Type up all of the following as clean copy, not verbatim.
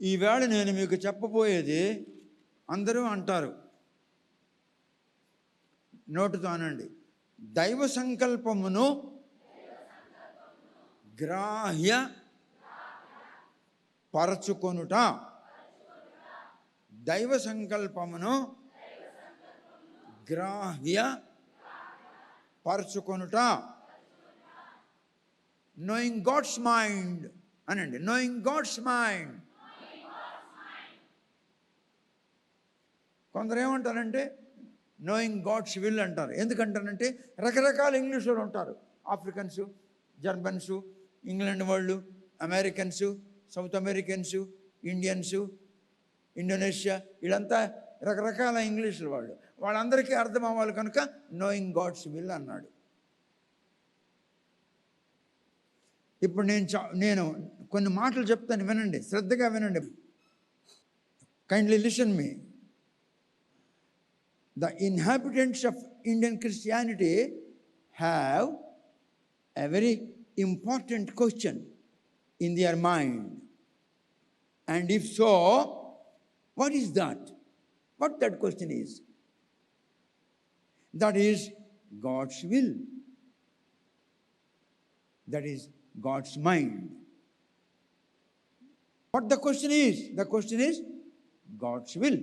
ఈవేళ నేను మీకు చెప్పబోయేది అందరూ అంటారు, నోటితో అనండి, దైవ సంకల్పమును గ్రాహ్య పరచుకొనుట. దైవ సంకల్పమును గ్రాహ్య పరచుకొనుట. నోయింగ్ గాడ్స్ మైండ్ అనండి, నోయింగ్ గాడ్స్ మైండ్. కొందరు ఏమంటారంటే నోయింగ్ గాడ్స్ విల్ అంటారు. ఎందుకంటారంటే రకరకాల ఇంగ్లీషులు ఉంటారు. ఆఫ్రికన్సు, జర్మన్సు, ఇంగ్లాండ్ వాళ్ళు, అమెరికన్సు, సౌత్ అమెరికన్సు, ఇండియన్సు, ఇండోనేషియా, వీళ్ళంతా రకరకాల ఇంగ్లీషులు వాళ్ళు. వాళ్ళందరికీ అర్థం అవ్వాలి కనుక నోయింగ్ గాడ్స్ విల్ అన్నాడు. ఇప్పుడు నేను కొన్ని మాటలు చెప్తాను, వినండి, శ్రద్ధగా వినండి. Kindly listen me. The inhabitants of Indian Christianity have a very important question in their mind. And if so, what is that? What that question is? That is God's will. That is God's mind. What the question is? The question is God's will.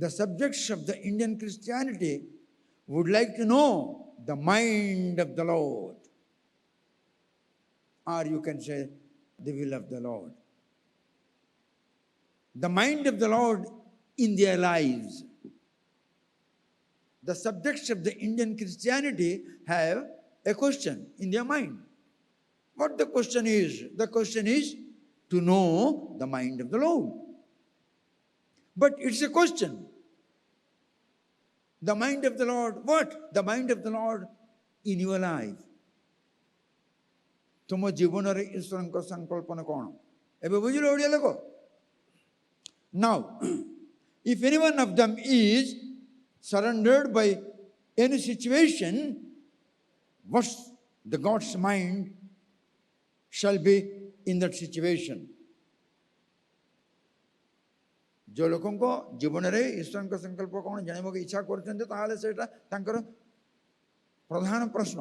The subjects of the Indian Christianity would like to know the mind of the Lord, or you can say the will of the Lord. The mind of the Lord in their lives. The subjects of the Indian Christianity have a question in their mind. What the question is? The question is to know the mind of the Lord. But it's a question. The mind of the Lord, what? The mind of the Lord in your life. ତୁମ ଜୀବନରେ ଈଶ୍ୱରଙ୍କ ସଂକଳ୍ପନା କ'ଣ? ଏବେ ବୁଝିଲ ଓଡ଼ିଆ ଲୋକ? Now, if any one of them is surrendered by any situation, what's the God's mind shall be in that situation? जो ଲୋକଙ୍କ ଜୀବନରେ ଈଶ୍ୱରଙ୍କ ସଂକଳ୍ପ କ'ଣ ଜାଣିବାକୁ ଇଚ୍ଛା କରୁଛନ୍ତି, ତାହେଲେ ସେଇଟା ତାଙ୍କର ପ୍ରଧାନ ପ୍ରଶ୍ନ.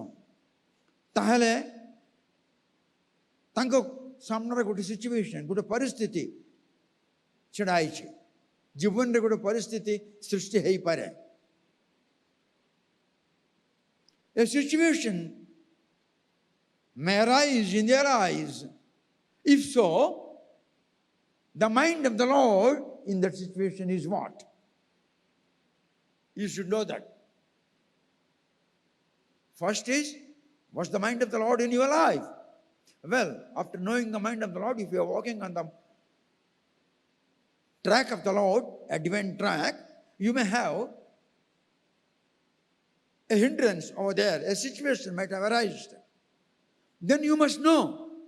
ତାହେଲେ ତାଙ୍କ ସାମ୍ନାରେ ଗୋଟେ ସିଚୁଏସନ୍, ଗୋଟେ ପରିସ୍ଥିତି ଛିଡ଼ା ହେଇଛି. ଜୀବନରେ ଗୋଟେ ପରିସ୍ଥିତି ସୃଷ୍ଟି ହେଇପାରେ. A situation may arise in their eyes. If so, the mind of the Lord in that situation is what? You should know that. First is, what's the mind of the Lord in your life? Well, after knowing the mind of the Lord, if you are walking on the track of the Lord, a divine track, you may have a hindrance over there, a situation might have arisen. Then you must know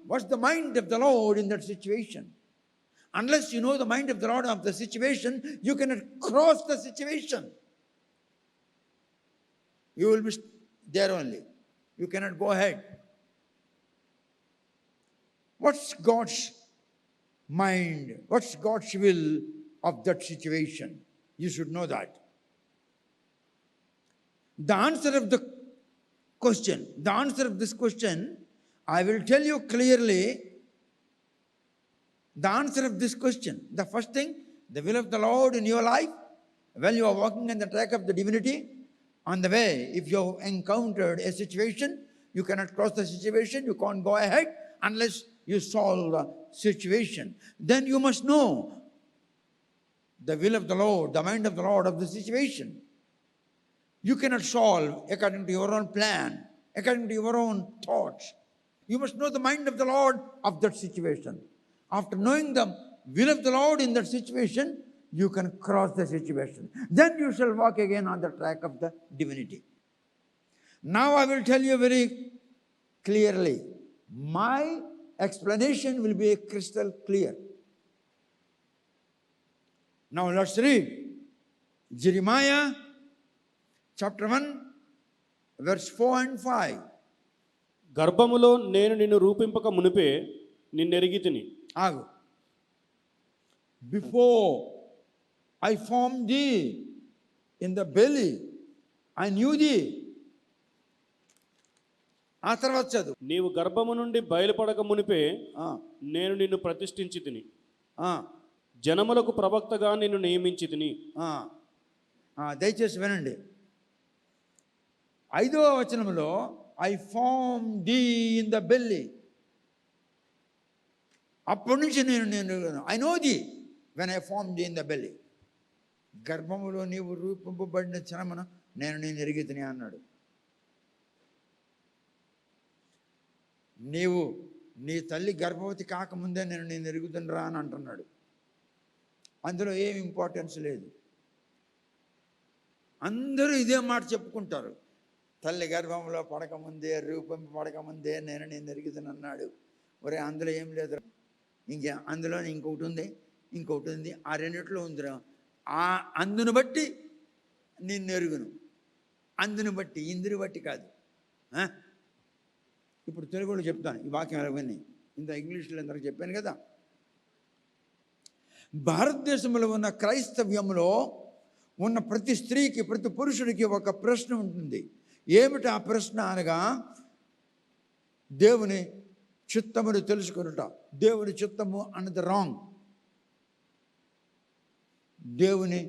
what's the mind of the Lord in that situation. Unless you know the mind of the Lord of the situation, you cannot cross the situation. You will be there only. You cannot go ahead. What's God's mind? What's God's will of that situation? You should know that. The answer of the question, the answer of this question, I will tell you clearly. The answer of this question, the first thing, the will of the Lord in your life, when you are walking on the track of the divinity, on the way, if you have encountered a situation, you cannot cross the situation, you can't go ahead unless you solve the situation. Then you must know the will of the Lord, the mind of the Lord of the situation. You cannot solve according to your own plan, according to your own thoughts. You must know the mind of the Lord of that situation. After knowing the will of the Lord in that situation, you can cross the situation. Then you shall walk again on the track of the divinity. Now I will tell you very clearly. My explanation will be crystal clear. Now let's read Jeremiah chapter 1, verse 4 and 5. గర్భములో నేను నిన్ను రూపింపక మునిపే నిన్నెరిగి తిని. ఆగు. Before I form thee in the belly I knew thee. ఆ తర్వాత చదువు. నీవు గర్భము నుండి బయలుపడక మునిపే నేను నిన్ను ప్రతిష్ఠించి తిని, జనములకు ప్రవక్తగా నిన్ను నియమించి తిని. దయచేసి వినండి. 5వ వచనంలో I form thee in the belly, అప్పటి నుంచి నేను I know thee when I form thee in the belly. గర్భములో నీవు రూపింపబడిన క్షణమున నేను ఎరిగితిని అన్నాడు. నీవు నీ తల్లి గర్భవతి కాకముందే నేను ఎరుగుతుండ్రా అని అంటున్నాడు. అందులో ఏం ఇంపార్టెన్స్ లేదు. అందరూ ఇదే మాట చెప్పుకుంటారు. తల్లి గర్భంలో పడకముందే, రూపింపబడకముందే నేను ఎరుగుతానన్నాడు. ఒరే, అందులో ఏం లేదు. అందులో ఇంకొకటి ఉంది. ఆ రెండిట్లో ఉందిరా. అందును బట్టి నిన్ను ఎరుగును. అందును బట్టి, ఇందుని బట్టి కాదు. ఇప్పుడు తెలుగులో చెప్తాను ఈ వాక్యం ఎలాగని. ఇంత ఇంగ్లీష్లో అందరికి చెప్పాను కదా. భారతదేశంలో ఉన్న క్రైస్తవ్యంలో ఉన్న ప్రతి స్త్రీకి, ప్రతి పురుషుడికి ఒక ప్రశ్న ఉంటుంది. ఏమిటి ఆ ప్రశ్న అనగా, దేవుని చిత్తమును తెలుసుకునుట. దేవుని చిత్తము అన్నది రాంగ్. దేవుని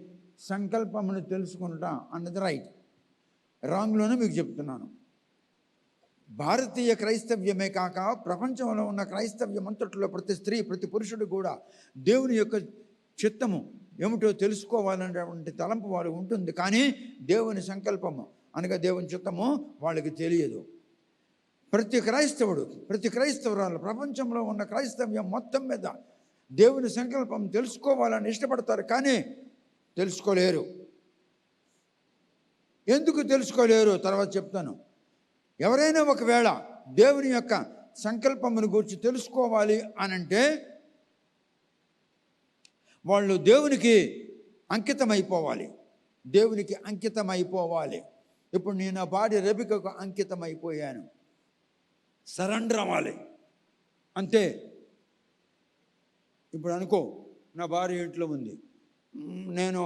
సంకల్పమును తెలుసుకునుట అన్నది రైట్. రాంగ్లోనే మీకు చెప్తున్నాను. భారతీయ క్రైస్తవ్యమే కాక ప్రపంచంలో ఉన్న క్రైస్తవ్యం అంతట్లో ప్రతి స్త్రీ, ప్రతి పురుషుడు కూడా దేవుని యొక్క చిత్తము ఏమిటో తెలుసుకోవాలనేటువంటి తలంపు వాళ్ళకు ఉంటుంది. కానీ దేవుని సంకల్పము అనగా దేవుని చిత్తము వాళ్ళకి తెలియదు. ప్రతి క్రైస్తవుడు, ప్రతి క్రైస్తవురాలు, ప్రపంచంలో ఉన్న క్రైస్తవ్యం మొత్తం మీద దేవుని సంకల్పం తెలుసుకోవాలని ఇష్టపడతారు, కానీ తెలుసుకోలేరు. ఎందుకు తెలుసుకోలేరు తర్వాత చెప్తాను. ఎవరైనా ఒకవేళ దేవుని యొక్క సంకల్పమును గురించి తెలుసుకోవాలి అనంటే వాళ్ళు దేవునికి అంకితమైపోవాలి. దేవునికి అంకితమైపోవాలి. ఇప్పుడు నేను నా భార్య రెబికకు అంకితమైపోయాను. సరెండర్ అవ్వాలి అంతే. ఇప్పుడు అనుకో, నా భార్య ఇంట్లో ఉంది, నేను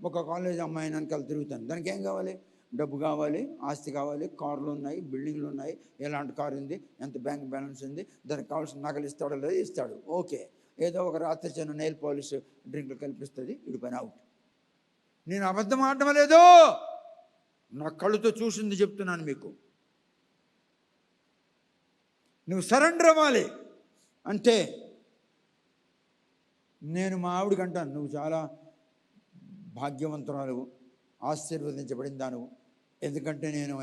ఒక కాలేజ్ అమ్మాయిని వెనకాల తిరుగుతాను. దానికి ఏం కావాలి? డబ్బు కావాలి, ఆస్తి కావాలి, కార్లు ఉన్నాయి, బిల్డింగ్లు ఉన్నాయి, ఎలాంటి కారు ఉంది, ఎంత బ్యాంక్ బ్యాలెన్స్ ఉంది, దానికి కావాల్సిన నగలు ఇస్తాడో లేదో ఇస్తాడు, ఓకే. ఏదో ఒక రాత్రి చిన్న నెయిల్ పాలిష్ డ్రింక్లు కల్పిస్తుంది, వీడి పని అవుట్. నేను అబద్ధం ఆడటం లేదు, నా కళ్ళుతో చూసింది చెప్తున్నాను మీకు. నువ్వు సరెండర్ అవ్వాలి. అంటే నేను మా ఆవిడకి అంటాను, నువ్వు చాలా భాగ్యవంతురాలు, ఆశీర్వదించబడిన దాను. ఎందుకంటే నేను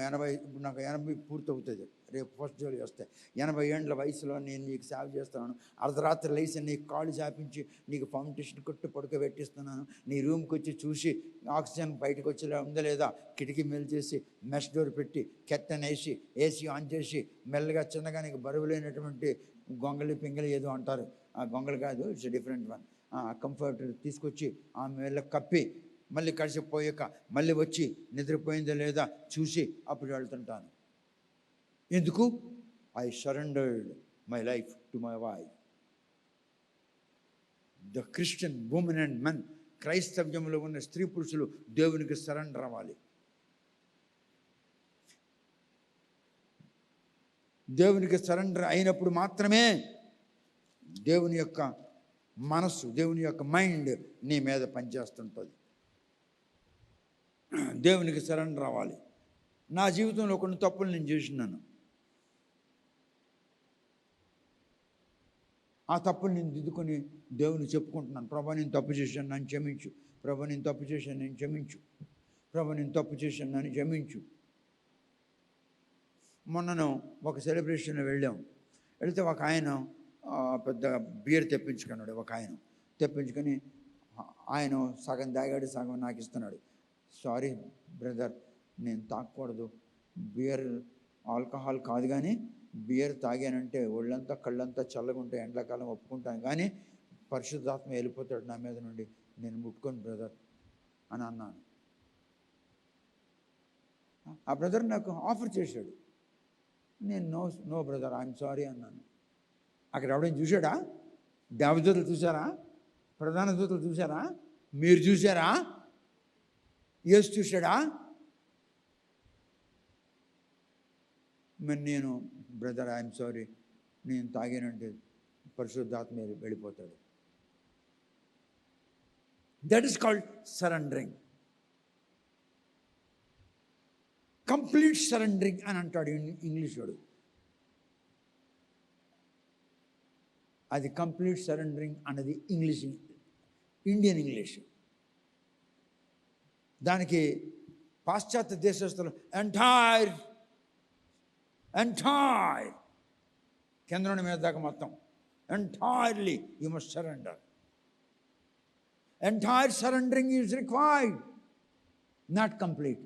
నాకు 80 పూర్తవుతుంది రేపు 1 జూలై వస్తే. 80 ఏళ్ళ వయసులో నేను నీకు సేవ చేస్తున్నాను. అర్ధరాత్రి లేచి నీకు కాళ్ళు చాపించి నీకు ఫౌండేషన్ కొట్టు పడుకోబెట్టిస్తున్నాను. నీ రూమ్కి వచ్చి చూసి ఆక్సిజన్ బయటకు వచ్చేలా ఉందా లేదా, కిటికీ మెల్ చేసి మెష్ డోర్ పెట్టి కెట్టన్ వేసి ఏసీ ఆన్ చేసి మెల్లగా చిన్నగా నీకు బరువు లేనటువంటి గొంగళి పింగళి ఏదో అంటారు, ఆ గొంగళి కాదు, ఇట్స్ డిఫరెంట్ వన్, కంఫర్ట్ తీసుకొచ్చి ఆ మెల్ల కప్పి మళ్ళీ కలిసిపోయాక మళ్ళీ వచ్చి నిద్రపోయిందో లేదా చూసి అప్పుడు వెళ్తుంటాను. ఎందుకు? I surrendered my life to my wife. The Christian women and men, క్రైస్తవ్యంలో ఉన్న స్త్రీ పురుషులు దేవునికి సరెండర్ అవ్వాలి. దేవునికి సరెండర్ అయినప్పుడు మాత్రమే దేవుని యొక్క మనస్సు, దేవుని యొక్క మైండ్ నీ మీద పనిచేస్తుంటుంది. దేవునికి సరెండర్ అవ్వాలి. నా జీవితంలో కొన్ని తప్పులు నేను చేసినాను. ఆ తప్పులు నేను దిద్దుకొని దేవుని చెప్పుకుంటున్నాను. ప్రభా, నేను తప్పు చేశాను, నన్ను క్షమించు. ప్రభా, నేను తప్పు చేశాను, నేను క్షమించు. ప్రభా, నేను తప్పు చేశాను, నన్ను క్షమించు. మొన్నను ఒక సెలబ్రేషన్లో వెళితే ఒక ఆయన పెద్ద బియర్ తెప్పించుకున్నాడు. ఒక ఆయన తెప్పించుకొని ఆయన సగం తాగాడు, సగం నాకు ఇస్తున్నాడు. సారీ బ్రదర్, నేను తాగకూడదు, బియర్ ఆల్కహాల్ కాదు, కానీ బియర్ తాగానంటే ఒళ్ళంతా కళ్ళంతా చల్లగా ఉంటాయి, ఎండాకాలం ఒప్పుకుంటాను, కానీ పరిశుద్ధాత్మ వెళ్ళిపోతాడు నా మీద నుండి, నేను ముట్టుకోను బ్రదర్ అని అన్నాను. ఆ బ్రదర్ నాకు ఆఫర్ చేశాడు. నేను నో బ్రదర్, ఐఎమ్ సారీ అన్నాను. అక్కడ ఎవడైనా చూశాడా? దేవదూతలు చూసారా? ప్రధాన దూతలు చూసారా? మీరు చూసారా? యేసు చూశాడా? మరి నేను బ్రదర్ ఐఎమ్ సారీ, నేను తాగానంటే పరిశుద్ధాత్మ వెళ్ళిపోతాడు. That is called surrendering. Complete surrendering అని అంటాడు ఇంగ్లీష్ వాడు. అది కంప్లీట్ సరెండరింగ్ అన్నది ఇంగ్లీష్, ఇండియన్ ఇంగ్లీష్. దానికి పాశ్చాత్య దేశస్తులు ఎంటైర్ కింద నుండి మీద దాకా మొత్తం entirely you must surrender. Entire surrendering is required, not complete.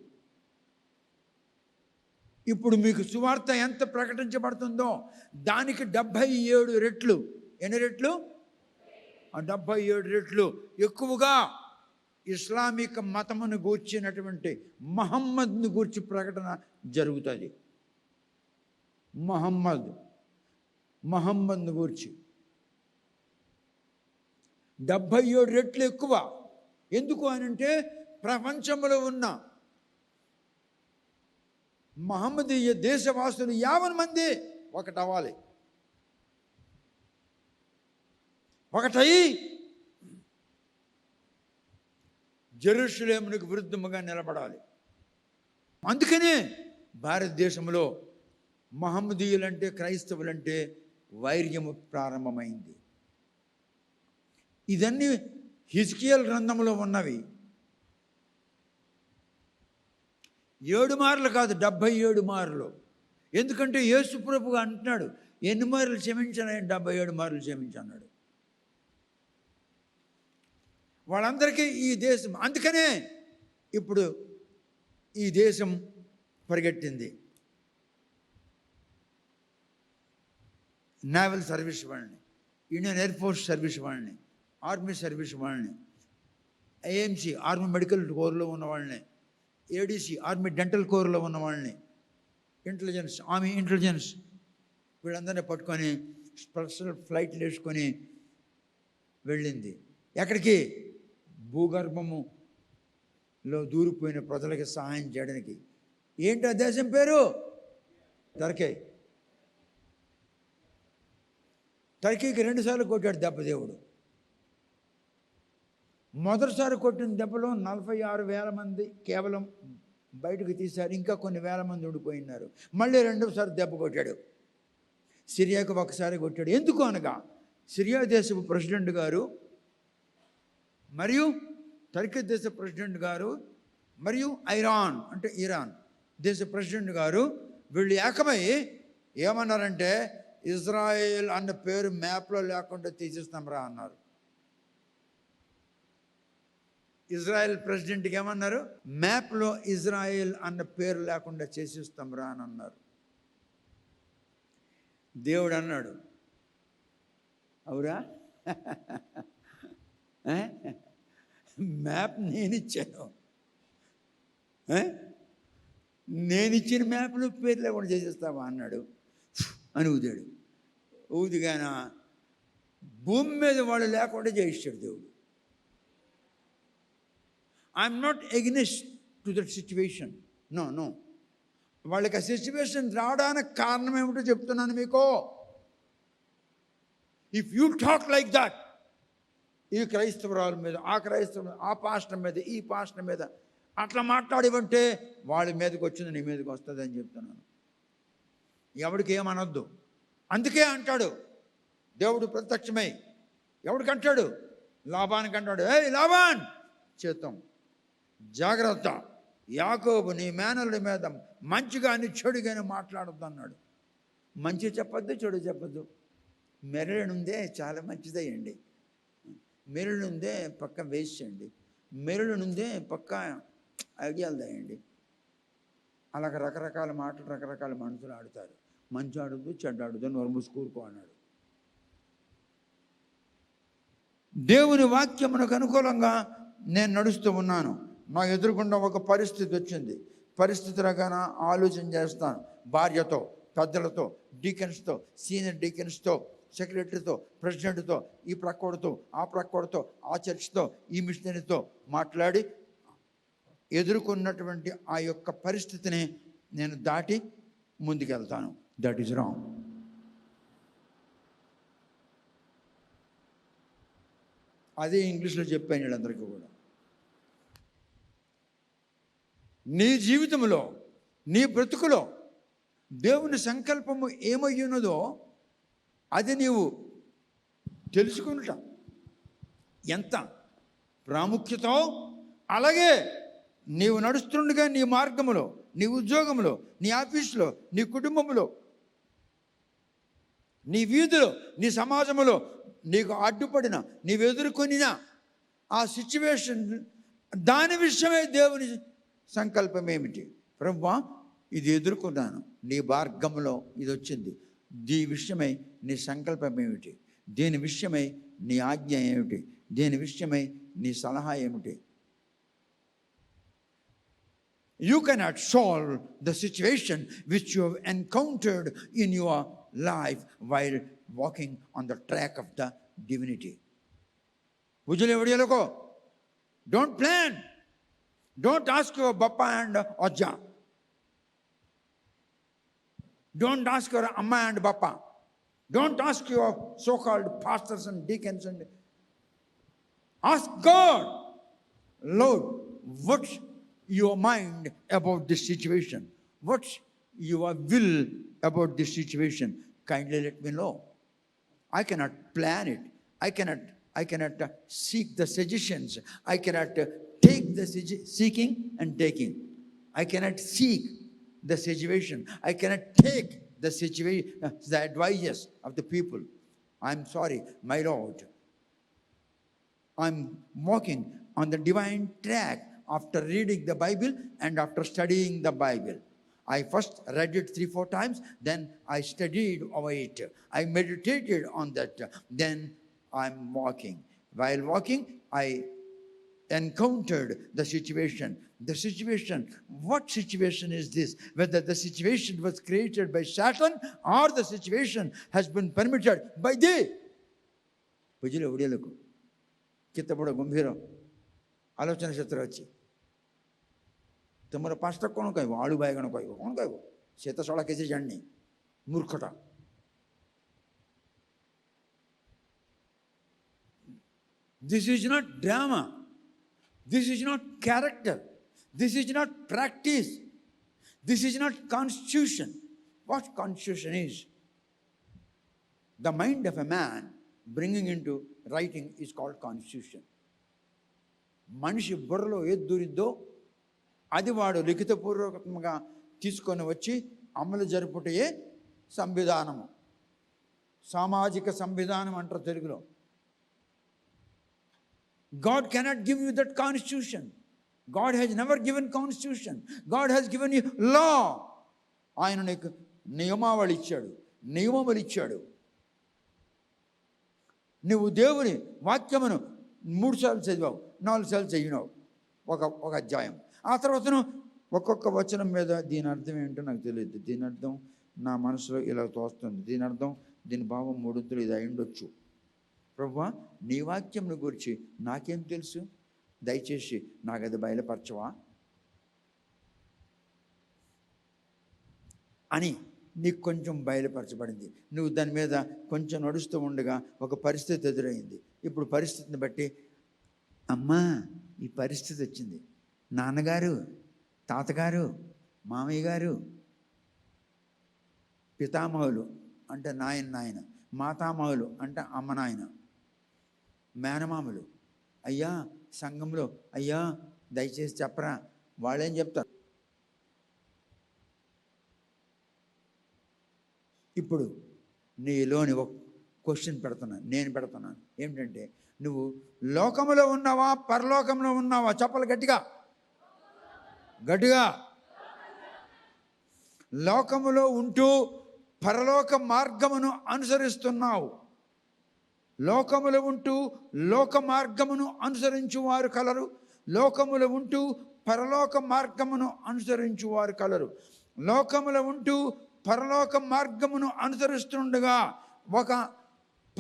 ఇప్పుడు మీకు సువార్త ఎంత ప్రకటించబడుతుందో దానికి 77 రెట్లు. ఎన్ని రెట్లు? 77 రెట్లు ఎక్కువగా ఇస్లామిక్ మతమును గూర్చినటువంటి మహమ్మద్ను గూర్చి ప్రకటన జరుగుతుంది. మహమ్మద్ను గూర్చి 77 రెట్లు ఎక్కువ. ఎందుకు అనంటే ప్రపంచంలో ఉన్న మహమ్మదీయ దేశవాసులు 50 మంది ఒకటవ్వాలి. ఒకటై జెరూసలేమునకు విరుద్ధముగా నిలబడాలి. అందుకనే భారతదేశంలో మహమ్మదీయులంటే, క్రైస్తవులంటే వైర్యము ప్రారంభమైంది. ఇదన్నీ హిజ్కియల్ గ్రంథంలో ఉన్నవి. 7 మార్లు కాదు, 77 మార్లు. ఎందుకంటే యేసు ప్రభువు అంటున్నాడు, ఎన్ని మార్లు క్షమించాను? 77 మార్లు క్షమించన్నాడు. వాళ్ళందరికీ ఈ దేశం, అందుకనే ఇప్పుడు ఈ దేశం పరిగెట్టింది. నేవల్ సర్వీస్ వాళ్ళని, ఇండియన్ ఎయిర్ ఫోర్స్ సర్వీస్ వాళ్ళని, ఆర్మీ సర్వీస్ వాళ్ళని, ఏఎంసీ ఆర్మీ మెడికల్ కోర్లో ఉన్న వాళ్ళని, ఏడీసీ ఆర్మీ డెంటల్ కోర్లో ఉన్న వాళ్ళని, ఇంటెలిజెన్స్ ఆర్మీ ఇంటెలిజెన్స్ వీళ్ళందరినీ పట్టుకొని స్పెషల్ ఫ్లైట్లు వేసుకొని వెళ్ళింది. ఎక్కడికి? భూగర్భములో దూరిపోయిన ప్రజలకి సహాయం చేయడానికి. ఏంటి ఆ దేశం పేరు? టర్కీకి 2 సార్లు కొట్టాడు దెబ్బ దేవుడు. మొదటిసారి కొట్టిన దెబ్బలో 46,000 మంది కేవలం బయటకు తీశారు. ఇంకా కొన్ని వేల మంది ఉండిపోయినారు. మళ్ళీ 2వ సారి దెబ్బ కొట్టాడు. సిరియాకు ఒకసారి కొట్టాడు. ఎందుకు అనగా సిరియా దేశపు ప్రెసిడెంట్ గారు మరియు టర్కీ దేశ ప్రెసిడెంట్ గారు మరియు ఇరాన్ అంటే ఇరాన్ దేశ ప్రెసిడెంట్ గారు వీళ్ళు ఏకమై ఏమన్నారంటే, ఇజ్రాయెల్ అన్న పేరు మ్యాప్లో లేకుండా తీసేస్తాం రా అన్నారు. ఇజ్రాయెల్ ప్రెసిడెంట్కి ఏమన్నారు? మ్యాప్లో ఇజ్రాయెల్ అన్న పేరు లేకుండా చేసేస్తాం రా అని అన్నారు. దేవుడు అన్నాడు, అవురా, మ్యాప్ నేనిచ్చాను, నేనిచ్చిన మ్యాప్లో పేరు లేకుండా చేసేస్తావా అన్నాడు. అని ఊదాడు. ఊదిగాన భూమి మీద వాళ్ళు లేకుండా చేయిస్తాడు దేవుడు. I'm not against to that situation. No వాళ్ళకి ఆ సిచ్యువేషన్ రావడానికి కారణం ఏమిటో చెప్తున్నాను మీకు. If you talk like that, ఈ క్రైస్తవురాల మీద, ఆ క్రైస్తవ, ఆ పాస్టర్ మీద, ఈ పాస్టర్ మీద అట్లా మాట్లాడివంటే వాళ్ళ మీదకి వచ్చింది నీ మీదకి వస్తుంది అని చెప్తున్నాను. ఎవడికి ఏమనొద్దు. అందుకే అంటాడు దేవుడు ప్రత్యక్షమై, ఎవడికి అంటాడు? లాబానికి అంటాడు, ఏయ్ లాబాన్, చేద్దాం జాగ్రత్త, యాకోబు నీ మేనలుడి మీద మంచిగాని చెడుగాని మాట్లాడొద్దు అన్నాడు. మంచి చెప్పొద్దు, చెడు చెప్పొద్దు. మెరడుందే చాలా మంచిదయ్యండి, మెరడుందే పక్క వేసేయండి, మెరడుందే పక్క ఐడియాలు దాయండి. అలాగ రకరకాల మాటలు రకరకాల మనుషులు ఆడుతారు. మంచి ఆడుద్దు, చెడ్డ ఆడుద్దు, నోరు మూసుకూరుకో అన్నాడు. దేవుని వాక్యమునకు అనుకూలంగా నేను నడుస్తూ ఉన్నాను. నా ఎదురుకుండా ఒక పరిస్థితి వచ్చింది. పరిస్థితి రకాన ఆలోచన చేస్తాను. భార్యతో, పెద్దలతో, డీకెన్స్తో, సీనియర్ డీకెన్స్తో, సెక్రటరీతో, ప్రెసిడెంట్తో, ఈ ప్రక్కడితో, ఆ ప్రక్కడితో, ఆ చర్చ్తో, ఈ మిషనరీతో మాట్లాడి ఎదుర్కొన్నటువంటి ఆ యొక్క పరిస్థితిని నేను దాటి ముందుకెళ్తాను. That is wrong. అదే ఇంగ్లీష్లో చెప్పాను వీళ్ళందరికీ కూడా. నీ జీవితంలో, నీ బ్రతుకులో దేవుని సంకల్పము ఏమయ్యున్నదో అది నీవు తెలుసుకునుట ఎంత ప్రాముఖ్యతో, అలాగే నీవు నడుస్తుండగా నీ మార్గములో, నీ ఉద్యోగంలో, నీ ఆఫీసులో, నీ కుటుంబంలో, నీ వీధిలో, నీ సమాజంలో నీకు అడ్డుపడిన, నీవు ఎదుర్కొనిన ఆ సిచ్యువేషన్, దాని విషయమే దేవుని సంకల్పం ఏమిటి? ప్రభువా, ఇది ఎదుర్కొన్నాను, నీ మార్గంలో ఇది వచ్చింది, దీని విషయమై నీ సంకల్పం ఏమిటి? దీని విషయమై నీ ఆజ్ఞ ఏమిటి? దీని విషయమై నీ సలహా ఏమిటి? You cannot solve the situation which you have encountered in your life while walking on the track of the divinity. Don't plan. Don't ask your Bappa and Ajja. Don't ask your Amma and Bappa. Don't ask your so-called pastors and deacons. And ask God, Lord, what's your mind about this situation? What's your will about this situation? Kindly let me know. I cannot plan it. I cannot seek the suggestions. I cannot take the seeking and taking. I cannot seek the situation. I cannot take the situation, the advices of the people. I'm sorry, my Lord. I'm walking on the divine track after reading the Bible and after studying the Bible. I first read it 3-4 times, then I studied over it. I meditated on that. Then I'm walking. While walking, I encountered the situation. The situation, what situation is this? Whether the situation was created by Satan or the situation has been permitted by thee. Bujile udiyalaku. Kittaboda gumbhiro. Alochana shatra achi. तुम्हारा pastor कौन कहबो? आलू बायगण कहबो? कौन कहबो? से तो सड़ा कैसे जाननी? मूर्खता. This is not drama. This is not character. This is not practice. This is not constitution. What constitution is? The mind of a man bringing into writing is called constitution. మనిషి బుర్రలో ఏది దూరిద్దో అది వాడు లిఖితపూర్వకంగా తీసుకొని వచ్చి అమలు జరుపుటయే సంవిధానము. సామాజిక సంవిధానం అంటారు తెలుగులో. God cannot give you that constitution. God has never given constitution. God has given you law. ఆయన నీకు నియమావళి ఇచ్చాడు, నియమములు ఇచ్చాడు. నువ్వు దేవుని వాక్యమును 3 సార్లు చదివావు, 4 సార్లు చదివినావు ఒక అధ్యాయం. ఆ తర్వాత ఒక్కొక్క వచనం మీద దీని అర్థం ఏంటో నాకు తెలియదు, దీని అర్థం నా మనసులో ఇలా తోస్తుంది, దీని అర్థం, దీని భావం 3 ఇది అయిండొచ్చు. ప్రభువా, నీ వాక్యంను గురించి నాకేం తెలుసు? దయచేసి నాకు అది బయలుపరచవా అని నీకు కొంచెం బయలుపరచబడింది. నువ్వు దాని మీద కొంచెం నడుస్తూ ఉండగా ఒక పరిస్థితి ఎదురైంది. ఇప్పుడు పరిస్థితిని బట్టి, అమ్మా ఈ పరిస్థితి వచ్చింది, నాన్నగారు, తాతగారు, మామయ్య గారు, పితామహులు అంటే నాయన, మాతామహులు అంటే అమ్మ నాయన, మేనమామలు, అయ్యా సంఘంలో, అయ్యా దయచేసి చెప్పరా, వాళ్ళేం చెప్తారు? ఇప్పుడు నీలోని ఒక క్వశ్చన్ పెడుతున్నాను, నేను పెడుతున్నాను. ఏమిటంటే, నువ్వు లోకములో ఉన్నావా, పరలోకంలో ఉన్నావా? చెప్పలు గట్టిగా గట్టిగా. లోకములో ఉంటూ పరలోక మార్గమును అనుసరిస్తున్నావు. లోకములో ఉంటూ లోక మార్గమును అనుసరించువారు కలరు, లోకములో ఉంటూ పరలోక మార్గమును అనుసరించువారు కలరు. లోకములో ఉంటూ పరలోక మార్గమును అనుసరిస్తుండగా ఒక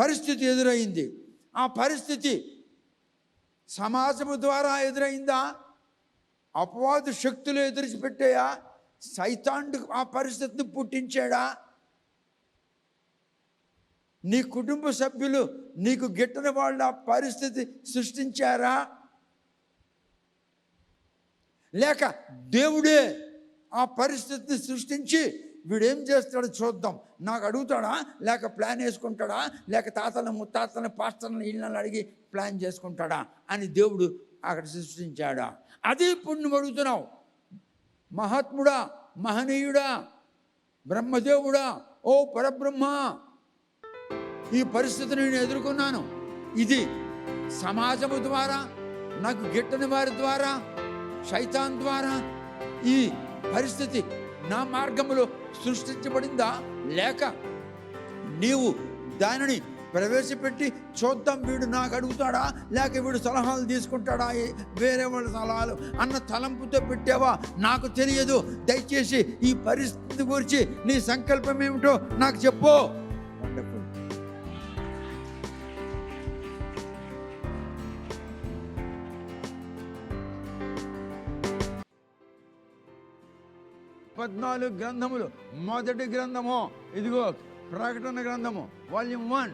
పరిస్థితి ఎదురైంది. ఆ పరిస్థితి సమాజము ద్వారా ఎదురైందా, అపవాదు శక్తులు ఎదురుపెట్టాయా, సైతాను ఆ పరిస్థితిని పుట్టించాడా, నీ కుటుంబ సభ్యులు నీకు గిట్టని వాళ్ళ పరిస్థితి సృష్టించారా, లేక దేవుడే ఆ పరిస్థితిని సృష్టించి వీడేం చేస్తాడో చూద్దాం, నాకు అడుగుతాడా, లేక ప్లాన్ వేసుకుంటాడా, లేక తాతలను ముత్తాతలను పాస్టర్లను ఇళ్ళని అడిగి ప్లాన్ చేసుకుంటాడా అని దేవుడు అక్కడ సృష్టించాడా? అది ఇప్పుడు నువ్వు అడుగుతున్నావు. మహాత్ముడా, మహనీయుడా, బ్రహ్మదేవుడా, ఓ పరబ్రహ్మ, ఈ పరిస్థితిని నేను ఎదుర్కొన్నాను. ఇది సమాజము ద్వారా, నాకు గిట్టని వారి ద్వారా, శైతాన్ ద్వారా ఈ పరిస్థితి నా మార్గంలో సృష్టించబడిందా, లేక నీవు దానిని ప్రవేశపెట్టి చూద్దాం వీడు నాకు అడుగుతాడా, లేక వీడు సలహాలు తీసుకుంటాడా, వేరే వాళ్ళ సలహాలు అన్న తలంపుతో పెట్టావా? నాకు తెలియదు. దయచేసి ఈ పరిస్థితి గురించి నీ సంకల్పం ఏమిటో నాకు చెప్పు. వండర్ఫుల్. 14 గ్రంథములు. మొదటి గ్రంథము ఇదిగో ప్రకటన గ్రంథము వాల్యూమ్ 1,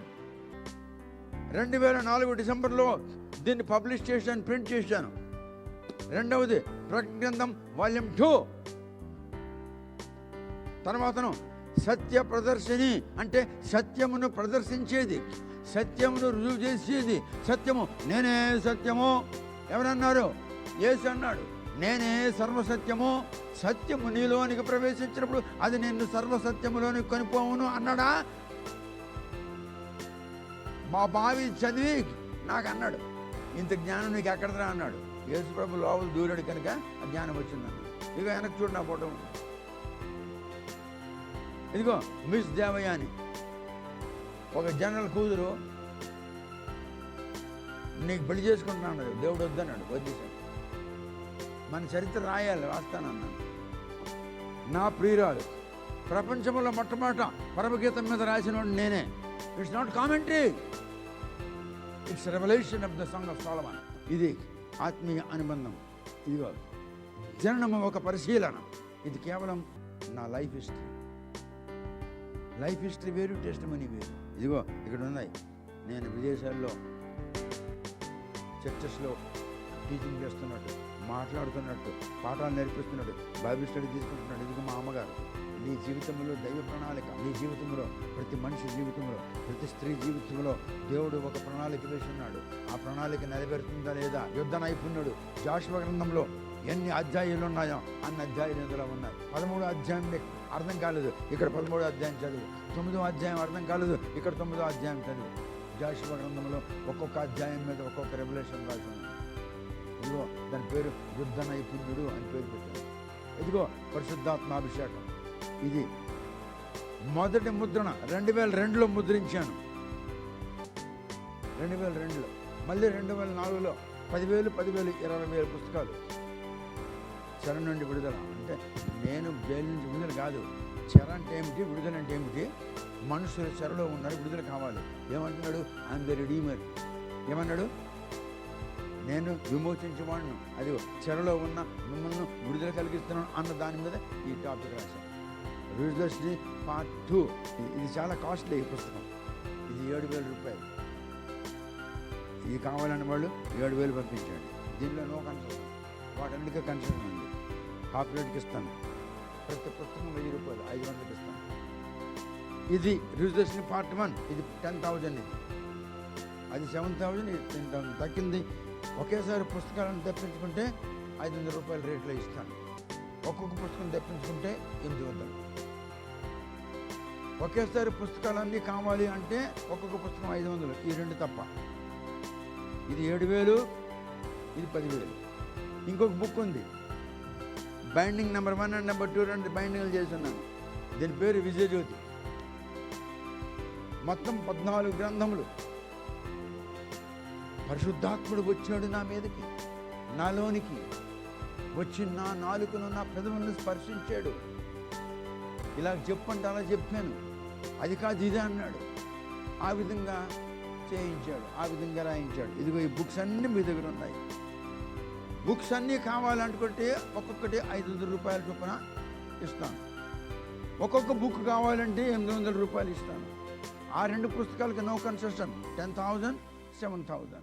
2004 డిసెంబర్లో దీన్ని పబ్లిష్ చేశాను, ప్రింట్ చేశాను. రెండవది ప్రకటన గ్రంథం వాల్యూమ్ 2. తర్వాతను సత్య ప్రదర్శిని అంటే సత్యమును ప్రదర్శించేది, సత్యమును రుజువు చేసేది. సత్యము, నేనే సత్యము. ఎవరన్నారు? యేసు అన్నాడు, నేనే సర్వసత్యము. సత్యము నీలోనికి ప్రవేశించినప్పుడు అది నిన్ను సర్వసత్యములోనికి కొనిపోవును అన్నాడా? మా బావి చదివి నాకు అన్నాడు, ఇంత జ్ఞానం నీకు ఎక్కడదా అన్నాడు. యేసు ప్రభు లోపల దూరాడు కనుక ఆ జ్ఞానం వచ్చిందన్నాడు. ఇక వెనక్కి చూడు, నా ఫోటో ఇదిగో. మిస్ దేవయాని ఒక జనరల్ కూతురు నీకు పెళ్లి చేసుకుంటున్నాడు, దేవుడు వద్దన్నాడు, వద్దేశాడు. మన చరిత్ర రాయాలి, రాస్తానన్నాను. నా ప్రియురాలు ప్రపంచంలో మొట్టమొదట పరమగీతం మీద రాసిన వాడు నేనే. It's not commentary, it's revolution of the song of Solomon. ఇది ఆత్మీయ అనుబంధం. ఇదిగో జననము ఒక పరిశీలన. ఇది కేవలం నా లైఫ్ హిస్టరీ. లైఫ్ హిస్టరీ వేరు, టెస్టిమనీ వేరు. ఇదిగో ఇక్కడ ఉన్నాయి. నేను విదేశాల్లో చర్చెస్లో టీచింగ్ చేస్తున్నట్టు, మాట్లాడుతున్నట్టు, పాఠాలు నేర్పిస్తున్నట్టు, బైబిల్ స్టడీ తీసుకుంటున్నాడు. ఇదిగో మా అమ్మగారు. నీ జీవితంలో దైవ ప్రణాళిక, నీ జీవితంలో, ప్రతి మనిషి జీవితంలో, ప్రతి స్త్రీ జీవితంలో దేవుడు ఒక ప్రణాళిక వేసి ఉన్నాడు. ఆ ప్రణాళిక నెరవేరుతుందా లేదా? యుద్ధ నైపుణ్యుడు. జాషువ గ్రంథంలో ఎన్ని అధ్యాయాలు ఉన్నాయో అన్ని అధ్యాయాలు ఇందులో ఉన్నాయి. 13వ అధ్యాయం అర్థం కాలేదు, ఇక్కడ 13వ అధ్యాయం చదువు. 9వ అధ్యాయం అర్థం కాలేదు, ఇక్కడ 9వ అధ్యాయం చదువు. జాషువ గ్రంథంలో ఒక్కొక్క అధ్యాయం మీద ఒక్కొక్క రెవల్యూషన్ రాసి ఉంది. ఇదిగో దాని పేరు యుద్ధ నైపుణ్యుడు అని పేరు పెట్టారు. ఇదిగో పరిశుద్ధాత్మాభిషేకం. ఇది మొదటి ముద్రణ 2002లో ముద్రించాను. 2002లో, మళ్ళీ 2004లో 10,000 20,000 పుస్తకాలు. చెర నుండి విడుదల అంటే నేను జైలు నుంచి విడుదల కాదు. చెర అంటే ఏమిటి, విడుదల అంటే ఏమిటి? మనుషులు చెరలో ఉన్నారు, విడుదల కావాలి. ఏమంటున్నాడు? I'm the redeemer. ఏమన్నాడు? నేను విమోచించేవాడిను, అది చెరలో ఉన్న మిమ్మల్ని విడుదల కలిగిస్తున్నాను అన్న దాని మీద ఈ టాపిక్ రాశాను. రిజర్వ్స్ని పార్ట్ 2. ఇది చాలా కాస్ట్లీ ఈ పుస్తకం. ఇది 7,000 రూపాయలు. ఇది కావాలని వాళ్ళు 7,000 పంపించండి. దీనిలో నో కన్సెషన్, వాటన్నిటికీ కన్సెషన్ ఉంది. హాఫ్ రేట్కి ఇస్తాను. ప్రతి పుస్తకం 1,000 రూపాయలు, 500కి ఇస్తాను. ఇది రిజర్వ్స్ని పార్ట్ 1. ఇది 10,000. ఇది అది 7,000, ఇది 10,000 తగ్గింది. ఒకేసారి పుస్తకాలను తెప్పించుకుంటే 500 రూపాయల రేట్లో ఇస్తాను. ఒక్కొక్క పుస్తకం తెప్పించుకుంటే 800. ఒకేసారి పుస్తకాలన్నీ కావాలి అంటే ఒక్కొక్క పుస్తకం 500. ఈ రెండు తప్ప. ఇది 7,000, ఇది 10,000. ఇంకొక బుక్ ఉంది, బైండింగ్ నెంబర్ 1 అండ్ నెంబర్ 2 రెండు బైండింగ్లు చేస్తున్నాను. దీని పేరు విజయజ్యోతి. మొత్తం 14 గ్రంథములు. పరిశుద్ధాత్ముడు వచ్చాడు నా మీదకి, నాలోనికి వచ్చి నా నాలుకను, నా పెదవులను స్పర్శించాడు. ఇలా చెప్పంటే అలా చెప్పాను. అది కాదు, ఇదే అన్నాడు. ఆ విధంగా చేయించాడు, ఆ విధంగా రాయించాడు. ఇదిగో ఈ బుక్స్ అన్నీ మీ దగ్గర ఉన్నాయి. బుక్స్ అన్నీ కావాలనుకుంటే ఒక్కొక్కటి 500 రూపాయల చొప్పున ఇస్తాను. ఒక్కొక్క బుక్ కావాలంటే 800 రూపాయలు ఇస్తాను. ఆ 2 పుస్తకాలకి నో కన్సెషన్, 10,000, 7,000.